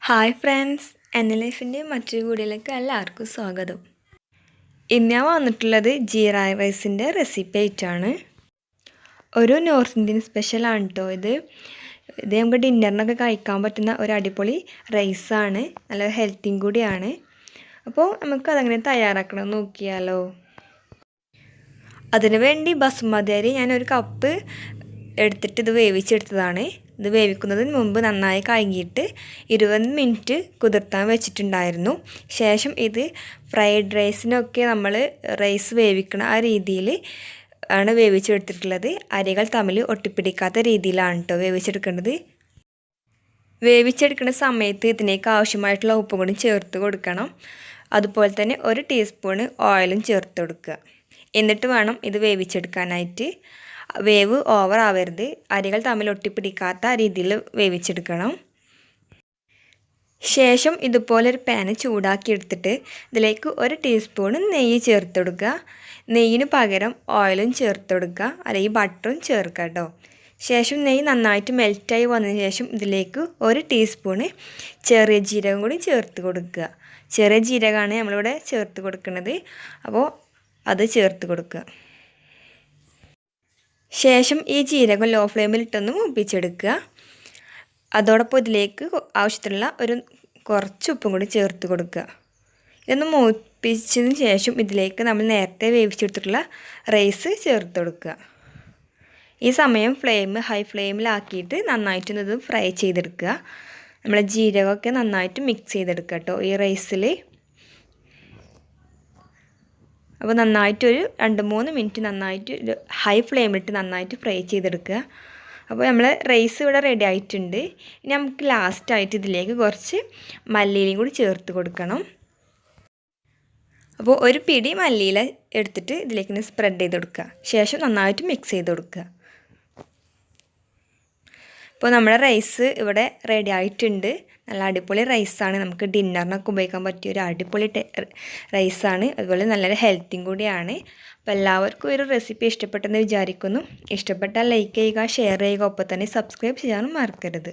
Hi friends, എൻ്റെ ലൈഫിൻ്റെ മറ്റൊരു വീഡിയോയിലേക്ക് എല്ലാവർക്കും സ്വാഗതം. ഇന്ന് ഞാൻ വന്നിട്ടുള്ളത് ജീര റൈസിൻ്റെ റെസിപ്പി ആയിട്ടാണ്. ഒരു നോർത്ത് ഇന്ത്യൻ സ്പെഷ്യലാണ് കേട്ടോ ഇത് നമുക്ക് ഡിന്നറിനൊക്കെ കഴിക്കാൻ പറ്റുന്ന ഒരു അടിപൊളി റൈസാണ്. നല്ല ഹെൽത്തിയും കൂടിയാണ്. അപ്പോൾ നമുക്കതങ്ങനെ തയ്യാറാക്കണം നോക്കിയാലോ. അതിനു വേണ്ടി ബസുമതി അരി ഞാനൊരു കപ്പ് എടുത്തിട്ട് ഇത് വേവിച്ചെടുത്തതാണ്. ഇത് വേവിക്കുന്നതിന് മുമ്പ് നന്നായി കഴുകിയിട്ട് 20 മിനിറ്റ് കുതിർത്താൻ വെച്ചിട്ടുണ്ടായിരുന്നു. ശേഷം ഇത് ഫ്രൈഡ് റൈസിനൊക്കെ നമ്മൾ റൈസ് വേവിക്കണ ആ രീതിയിൽ ആണ് വേവിച്ചെടുത്തിട്ടുള്ളത്. അരികൾ തമ്മിൽ ഒട്ടിപ്പിടിക്കാത്ത രീതിയിലാണ് കേട്ടോ വേവിച്ചെടുക്കേണ്ടത്. വേവിച്ചെടുക്കുന്ന സമയത്ത് ഇതിനേക്ക് ആവശ്യമായിട്ടുള്ള ഉപ്പും കൂടി ചേർത്ത് കൊടുക്കണം. അതുപോലെ തന്നെ 1 ടീസ്പൂണ് ഓയിലും ചേർത്ത് കൊടുക്കുക. എന്നിട്ട് വേണം ഇത് വേവിച്ചെടുക്കാനായിട്ട്. വേവ് ഓവർ ആവരുത്, അരികൾ തമ്മിൽ ഒട്ടിപ്പിടിക്കാത്ത രീതിയിൽ വേവിച്ചെടുക്കണം. ശേഷം ഇതുപോലെ ഒരു പാന് ചൂടാക്കി എടുത്തിട്ട് ഇതിലേക്ക് 1 ടീസ്പൂൺ നെയ്യ് ചേർത്ത് കൊടുക്കുക. നെയ്യിന് പകരം ഓയിലും ചേർത്ത് കൊടുക്കുക, അല്ലെങ്കിൽ ബട്ടറും ചേർക്കുക കേട്ടോ. ശേഷം നെയ്യ് നന്നായിട്ട് മെൽറ്റായി വന്നതിന് ശേഷം ഇതിലേക്ക് 1 ടീസ്പൂണ് ചെറിയ ജീരകം കൂടി ചേർത്ത് കൊടുക്കുക. ചെറിയ ജീരകമാണ് നമ്മളിവിടെ ചേർത്ത് കൊടുക്കുന്നത്, അപ്പോൾ അത് ചേർത്ത് കൊടുക്കുക. ശേഷം ഈ ജീരകം ലോ ഫ്ലെയിമിലിട്ടൊന്ന് മൂപ്പിച്ചെടുക്കുക. അതോടൊപ്പം ഇതിലേക്ക് ആവശ്യത്തിനുള്ള കുറച്ച് ഉപ്പും കൂടി ചേർത്ത് കൊടുക്കുക. ഇതൊന്ന് മൂപ്പിച്ചതിന് ശേഷം ഇതിലേക്ക് നമ്മൾ നേരത്തെ വേവിച്ചെടുത്തിട്ടുള്ള റൈസ് ചേർത്ത് കൊടുക്കുക. ഈ സമയം ഹൈ ഫ്ലെയിമിലാക്കിയിട്ട് നന്നായിട്ടൊന്നത് ഫ്രൈ ചെയ്തെടുക്കുക. നമ്മളെ ജീരകമൊക്കെ നന്നായിട്ട് മിക്സ് ചെയ്തെടുക്കുക കേട്ടോ ഈ റൈസിൽ. അപ്പോൾ നന്നായിട്ടൊരു 2-3 മിനിറ്റ് നന്നായിട്ട് ഹൈ ഫ്ലെയിമിലിട്ട് നന്നായിട്ട് ഫ്രൈ ചെയ്തെടുക്കുക. അപ്പോൾ നമ്മൾ റൈസ് ഇവിടെ റെഡി ആയിട്ടുണ്ട്. ഇനി നമുക്ക് ലാസ്റ്റായിട്ട് ഇതിലേക്ക് കുറച്ച് മല്ലിയിലയും കൂടി ചേർത്ത് കൊടുക്കണം. അപ്പോൾ ഒരു പിടി മല്ലിയില എടുത്തിട്ട് ഇതിലേക്ക് സ്പ്രെഡ് ചെയ്ത് കൊടുക്കുക. ശേഷം നന്നായിട്ട് മിക്സ് ചെയ്ത് കൊടുക്കുക. ഇപ്പോൾ നമ്മുടെ റൈസ് ഇവിടെ റെഡി ആയിട്ടുണ്ട്. നല്ല അടിപൊളി റൈസാണ്, നമുക്ക് ഡിന്നറിനൊക്കെ ഉപയോഗിക്കാൻ പറ്റിയ ഒരു അടിപൊളി റൈസാണ്. അതുപോലെ നല്ലൊരു ഹെൽത്തിയും കൂടിയാണ്. അപ്പോൾ എല്ലാവർക്കും ഒരു റെസിപ്പി ഇഷ്ടപ്പെട്ടെന്ന് വിചാരിക്കുന്നു. ഇഷ്ടപ്പെട്ടാൽ ലൈക്ക് ചെയ്യുക, ഷെയർ ചെയ്യുക, ഒപ്പം തന്നെ സബ്സ്ക്രൈബ് ചെയ്യാനും മറക്കരുത്.